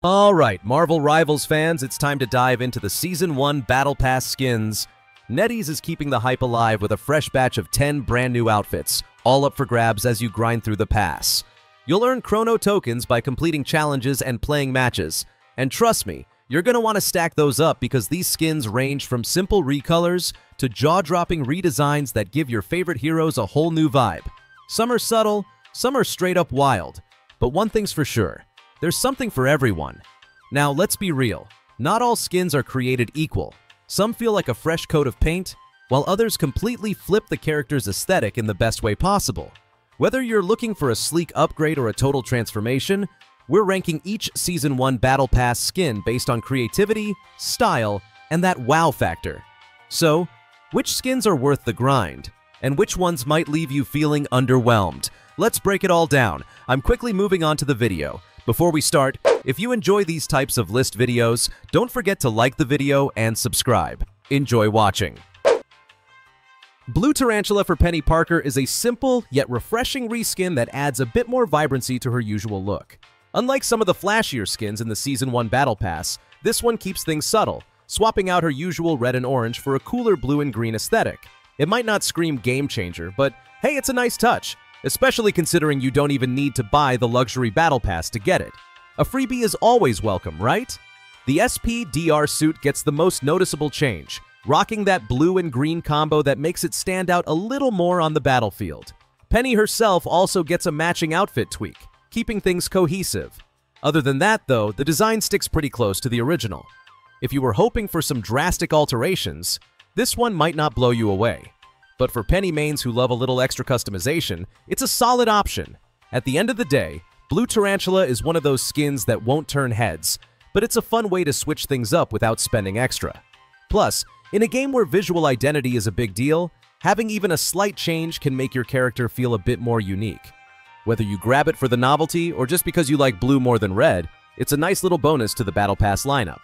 Alright, Marvel Rivals fans, it's time to dive into the Season 1 Battle Pass skins. NetEase is keeping the hype alive with a fresh batch of 10 brand new outfits, all up for grabs as you grind through the pass. You'll earn chrono tokens by completing challenges and playing matches. And trust me, you're going to want to stack those up because these skins range from simple recolors to jaw-dropping redesigns that give your favorite heroes a whole new vibe. Some are subtle, some are straight up wild. But one thing's for sure. There's something for everyone. Now, let's be real. Not all skins are created equal. Some feel like a fresh coat of paint, while others completely flip the character's aesthetic in the best way possible. Whether you're looking for a sleek upgrade or a total transformation, we're ranking each Season 1 Battle Pass skin based on creativity, style, and that wow factor. So, which skins are worth the grind? And which ones might leave you feeling underwhelmed? Let's break it all down. I'm quickly moving on to the video. Before we start, if you enjoy these types of list videos, don't forget to like the video and subscribe. Enjoy watching. Blue Tarantula for Penny Parker is a simple yet refreshing reskin that adds a bit more vibrancy to her usual look. Unlike some of the flashier skins in the Season 1 Battle Pass, this one keeps things subtle, swapping out her usual red and orange for a cooler blue and green aesthetic. It might not scream game changer, but hey, it's a nice touch. Especially considering you don't even need to buy the luxury battle pass to get it. A freebie is always welcome, right? The SP-DR suit gets the most noticeable change, rocking that blue and green combo that makes it stand out a little more on the battlefield. Penny herself also gets a matching outfit tweak, keeping things cohesive. Other than that, though, the design sticks pretty close to the original. If you were hoping for some drastic alterations, this one might not blow you away. But for Penny mains who love a little extra customization, it's a solid option. At the end of the day, Blue Tarantula is one of those skins that won't turn heads, but it's a fun way to switch things up without spending extra. Plus, in a game where visual identity is a big deal, having even a slight change can make your character feel a bit more unique. Whether you grab it for the novelty or just because you like blue more than red, it's a nice little bonus to the Battle Pass lineup.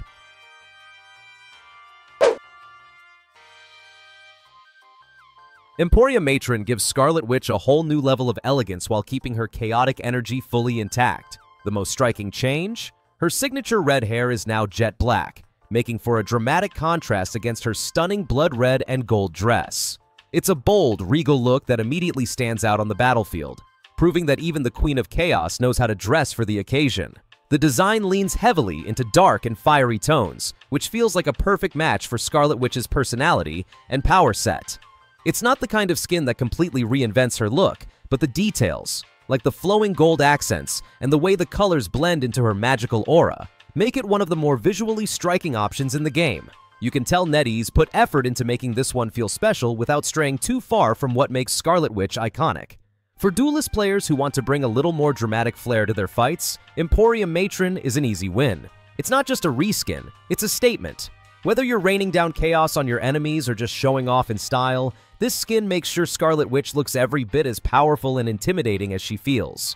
Emporia Matron gives Scarlet Witch a whole new level of elegance while keeping her chaotic energy fully intact. The most striking change? Her signature red hair is now jet black, making for a dramatic contrast against her stunning blood red and gold dress. It's a bold, regal look that immediately stands out on the battlefield, proving that even the Queen of Chaos knows how to dress for the occasion. The design leans heavily into dark and fiery tones, which feels like a perfect match for Scarlet Witch's personality and power set. It's not the kind of skin that completely reinvents her look, but the details, like the flowing gold accents and the way the colors blend into her magical aura, make it one of the more visually striking options in the game. You can tell NetEase put effort into making this one feel special without straying too far from what makes Scarlet Witch iconic. For duelist players who want to bring a little more dramatic flair to their fights, Emporia Matron is an easy win. It's not just a reskin, it's a statement. Whether you're raining down chaos on your enemies or just showing off in style, this skin makes sure Scarlet Witch looks every bit as powerful and intimidating as she feels.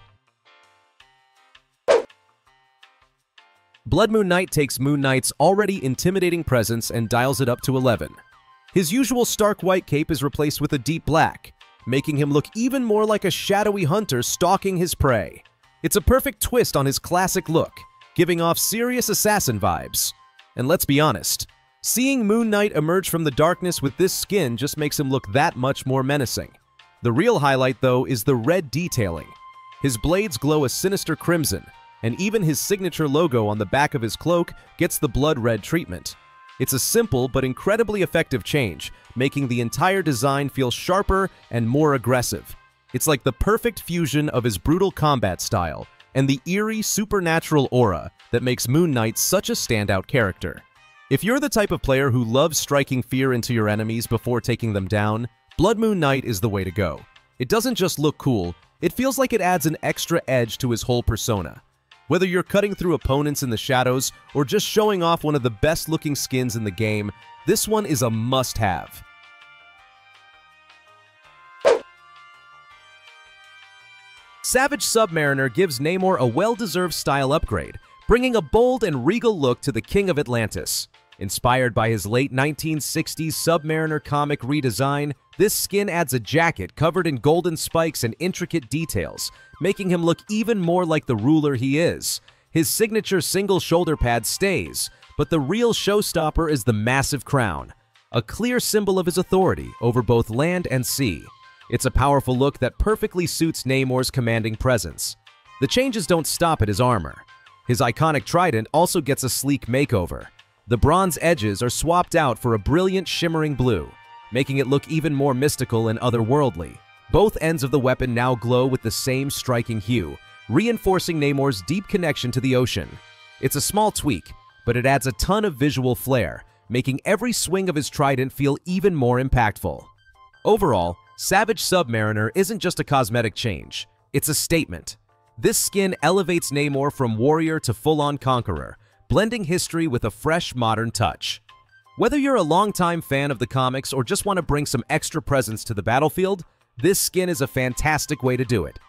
Blood Moon Knight takes Moon Knight's already intimidating presence and dials it up to 11. His usual stark white cape is replaced with a deep black, making him look even more like a shadowy hunter stalking his prey. It's a perfect twist on his classic look, giving off serious assassin vibes. And let's be honest, seeing Moon Knight emerge from the darkness with this skin just makes him look that much more menacing. The real highlight, though, is the red detailing. His blades glow a sinister crimson, and even his signature logo on the back of his cloak gets the blood red treatment. It's a simple but incredibly effective change, making the entire design feel sharper and more aggressive. It's like the perfect fusion of his brutal combat style and the eerie supernatural aura that makes Moon Knight such a standout character. If you're the type of player who loves striking fear into your enemies before taking them down, Blood Moon Knight is the way to go. It doesn't just look cool, it feels like it adds an extra edge to his whole persona. Whether you're cutting through opponents in the shadows or just showing off one of the best-looking skins in the game, this one is a must-have. Savage Submariner gives Namor a well-deserved style upgrade, bringing a bold and regal look to the King of Atlantis. Inspired by his late 1960s Submariner comic redesign, this skin adds a jacket covered in golden spikes and intricate details, making him look even more like the ruler he is. His signature single shoulder pad stays, but the real showstopper is the massive crown, a clear symbol of his authority over both land and sea. It's a powerful look that perfectly suits Namor's commanding presence. The changes don't stop at his armor. His iconic trident also gets a sleek makeover. The bronze edges are swapped out for a brilliant shimmering blue, making it look even more mystical and otherworldly. Both ends of the weapon now glow with the same striking hue, reinforcing Namor's deep connection to the ocean. It's a small tweak, but it adds a ton of visual flair, making every swing of his trident feel even more impactful. Overall, Savage Submariner isn't just a cosmetic change, it's a statement. This skin elevates Namor from warrior to full-on conqueror, blending history with a fresh, modern touch. Whether you're a longtime fan of the comics or just want to bring some extra presence to the battlefield, this skin is a fantastic way to do it.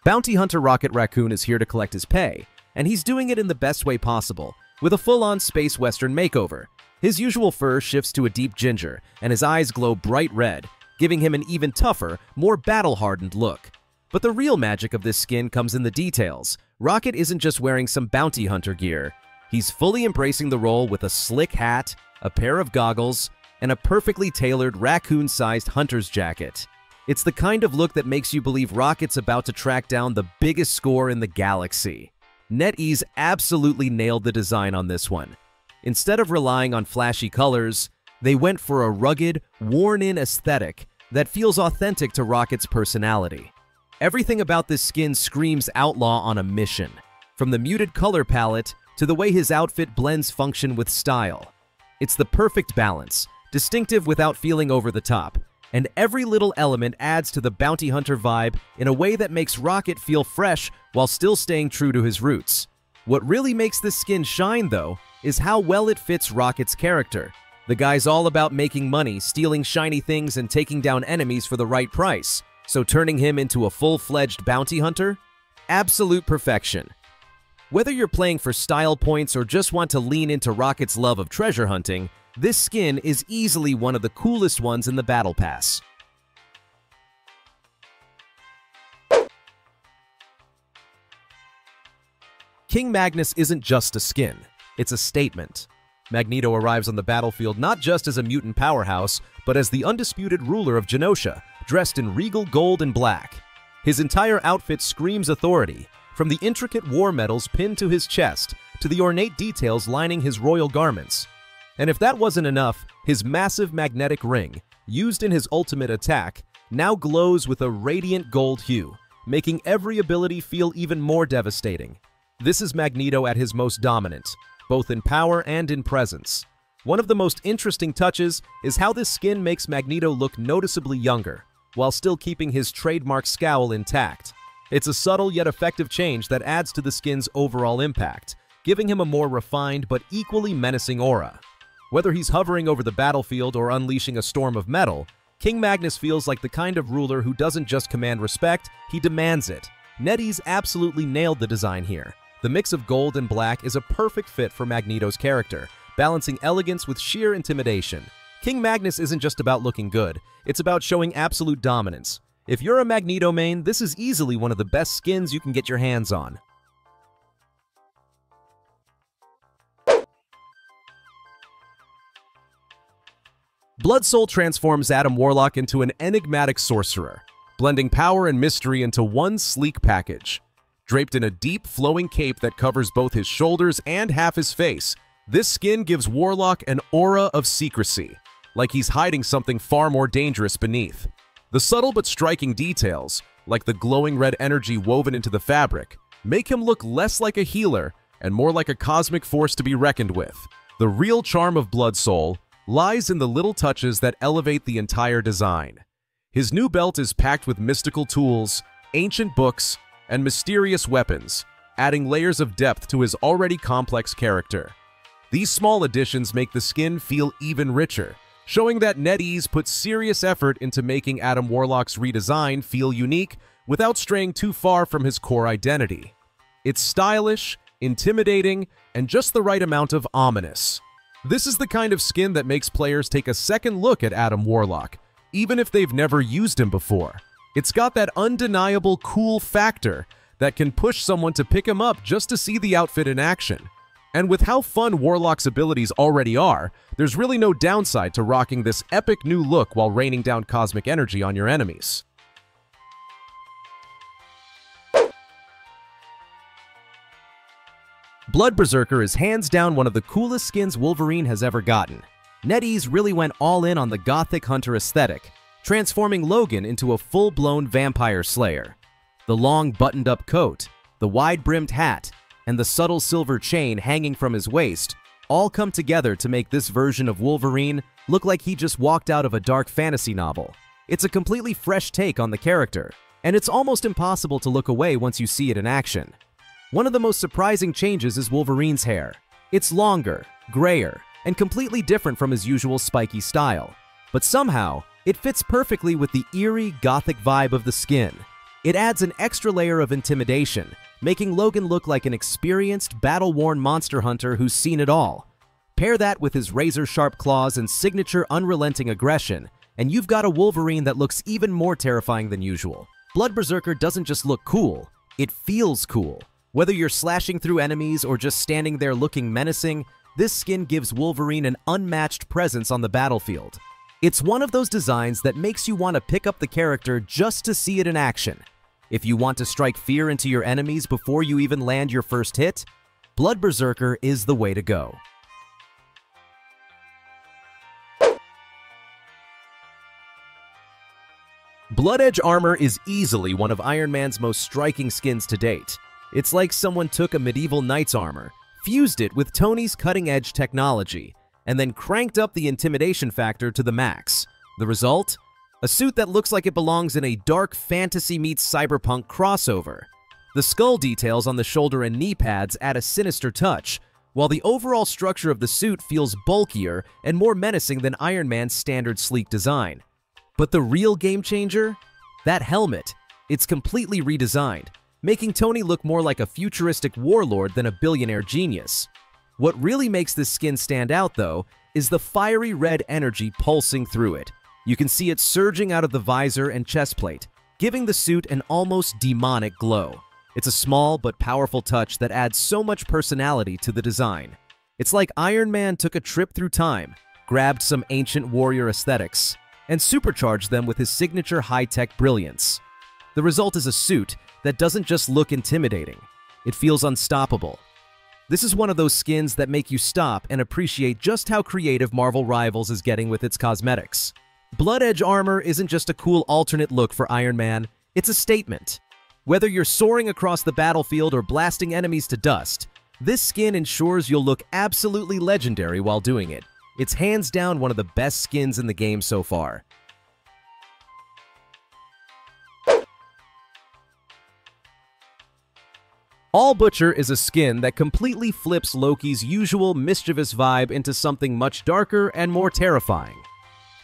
Bounty Hunter Rocket Raccoon is here to collect his pay, and he's doing it in the best way possible, with a full-on space western makeover. His usual fur shifts to a deep ginger, and his eyes glow bright red, giving him an even tougher, more battle-hardened look. But the real magic of this skin comes in the details. Rocket isn't just wearing some bounty hunter gear. He's fully embracing the role with a slick hat, a pair of goggles, and a perfectly tailored raccoon-sized hunter's jacket. It's the kind of look that makes you believe Rocket's about to track down the biggest score in the galaxy. NetEase absolutely nailed the design on this one. Instead of relying on flashy colors, they went for a rugged, worn-in aesthetic that feels authentic to Rocket's personality. Everything about this skin screams outlaw on a mission, from the muted color palette to the way his outfit blends function with style. It's the perfect balance, distinctive without feeling over the top, and every little element adds to the bounty hunter vibe in a way that makes Rocket feel fresh while still staying true to his roots. What really makes this skin shine, though, is how well it fits Rocket's character. The guy's all about making money, stealing shiny things, and taking down enemies for the right price. So turning him into a full-fledged bounty hunter? Absolute perfection. Whether you're playing for style points or just want to lean into Rocket's love of treasure hunting, this skin is easily one of the coolest ones in the Battle Pass. King Magnus isn't just a skin, it's a statement. Magneto arrives on the battlefield not just as a mutant powerhouse, but as the undisputed ruler of Genosha, dressed in regal gold and black. His entire outfit screams authority, from the intricate war medals pinned to his chest to the ornate details lining his royal garments. And if that wasn't enough, his massive magnetic ring, used in his ultimate attack, now glows with a radiant gold hue, making every ability feel even more devastating. This is Magneto at his most dominant, both in power and in presence. One of the most interesting touches is how this skin makes Magneto look noticeably younger, while still keeping his trademark scowl intact. It's a subtle yet effective change that adds to the skin's overall impact, giving him a more refined but equally menacing aura. Whether he's hovering over the battlefield or unleashing a storm of metal, King Magnus feels like the kind of ruler who doesn't just command respect, he demands it. NetEase absolutely nailed the design here. The mix of gold and black is a perfect fit for Magneto's character, balancing elegance with sheer intimidation. King Magnus isn't just about looking good, it's about showing absolute dominance. If you're a Magneto main, this is easily one of the best skins you can get your hands on. Blood Soul transforms Adam Warlock into an enigmatic sorcerer, blending power and mystery into one sleek package. Draped in a deep, flowing cape that covers both his shoulders and half his face, this skin gives Warlock an aura of secrecy, like he's hiding something far more dangerous beneath. The subtle but striking details, like the glowing red energy woven into the fabric, make him look less like a healer and more like a cosmic force to be reckoned with. The real charm of Blood Soul lies in the little touches that elevate the entire design. His new belt is packed with mystical tools, ancient books, and mysterious weapons, adding layers of depth to his already complex character. These small additions make the skin feel even richer, showing that NetEase put serious effort into making Adam Warlock's redesign feel unique without straying too far from his core identity. It's stylish, intimidating, and just the right amount of ominous. This is the kind of skin that makes players take a second look at Adam Warlock, even if they've never used him before. It's got that undeniable cool factor that can push someone to pick him up just to see the outfit in action. And with how fun Warlock's abilities already are, there's really no downside to rocking this epic new look while raining down cosmic energy on your enemies. Blood Berserker is hands down one of the coolest skins Wolverine has ever gotten. NetEase really went all in on the gothic hunter aesthetic, transforming Logan into a full-blown vampire slayer. The long buttoned-up coat, the wide-brimmed hat, and the subtle silver chain hanging from his waist all come together to make this version of Wolverine look like he just walked out of a dark fantasy novel. It's a completely fresh take on the character, and it's almost impossible to look away once you see it in action. One of the most surprising changes is Wolverine's hair. It's longer, grayer, and completely different from his usual spiky style. But somehow, it fits perfectly with the eerie, gothic vibe of the skin. It adds an extra layer of intimidation, making Logan look like an experienced, battle-worn monster hunter who's seen it all. Pair that with his razor-sharp claws and signature unrelenting aggression, and you've got a Wolverine that looks even more terrifying than usual. Blood Berserker doesn't just look cool, it feels cool. Whether you're slashing through enemies or just standing there looking menacing, this skin gives Wolverine an unmatched presence on the battlefield. It's one of those designs that makes you want to pick up the character just to see it in action. If you want to strike fear into your enemies before you even land your first hit, Blood Berserker is the way to go. Blood Edge armor is easily one of Iron Man's most striking skins to date. It's like someone took a medieval knight's armor, fused it with Tony's cutting-edge technology, and then cranked up the intimidation factor to the max. The result? A suit that looks like it belongs in a dark fantasy meets cyberpunk crossover. The skull details on the shoulder and knee pads add a sinister touch, while the overall structure of the suit feels bulkier and more menacing than Iron Man's standard sleek design. But the real game changer? That helmet. It's completely redesigned, making Tony look more like a futuristic warlord than a billionaire genius. What really makes this skin stand out, though, is the fiery red energy pulsing through it. You can see it surging out of the visor and chest plate, giving the suit an almost demonic glow. It's a small but powerful touch that adds so much personality to the design. It's like Iron Man took a trip through time, grabbed some ancient warrior aesthetics, and supercharged them with his signature high-tech brilliance. The result is a suit that doesn't just look intimidating, it feels unstoppable. This is one of those skins that make you stop and appreciate just how creative Marvel Rivals is getting with its cosmetics. Blood Edge armor isn't just a cool alternate look for Iron Man, it's a statement. Whether you're soaring across the battlefield or blasting enemies to dust, this skin ensures you'll look absolutely legendary while doing it. It's hands down one of the best skins in the game so far. All Butcher is a skin that completely flips Loki's usual mischievous vibe into something much darker and more terrifying.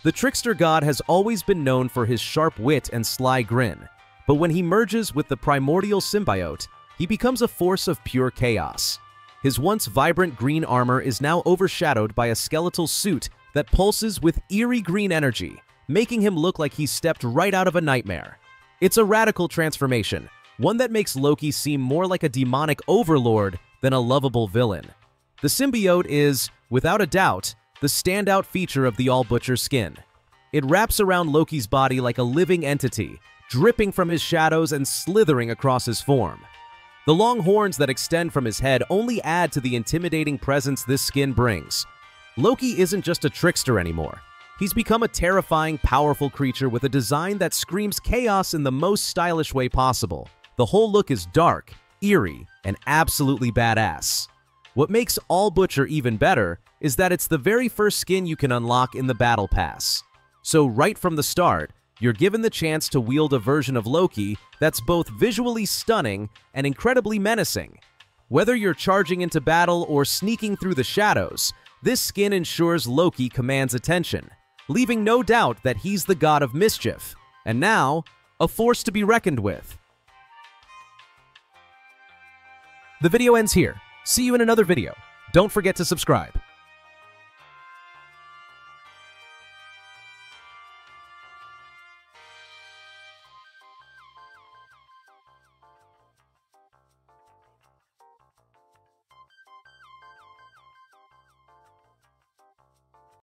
The trickster god has always been known for his sharp wit and sly grin, but when he merges with the primordial symbiote, he becomes a force of pure chaos. His once vibrant green armor is now overshadowed by a skeletal suit that pulses with eerie green energy, making him look like he stepped right out of a nightmare. It's a radical transformation, one that makes Loki seem more like a demonic overlord than a lovable villain. The symbiote is, without a doubt, the standout feature of the All Butcher skin. It wraps around Loki's body like a living entity, dripping from his shadows and slithering across his form. The long horns that extend from his head only add to the intimidating presence this skin brings. Loki isn't just a trickster anymore. He's become a terrifying, powerful creature with a design that screams chaos in the most stylish way possible. The whole look is dark, eerie, and absolutely badass. What makes All Butcher even better is that it's the very first skin you can unlock in the Battle Pass. So right from the start, you're given the chance to wield a version of Loki that's both visually stunning and incredibly menacing. Whether you're charging into battle or sneaking through the shadows, this skin ensures Loki commands attention, leaving no doubt that he's the god of mischief, and now, a force to be reckoned with. The video ends here. See you in another video. Don't forget to subscribe.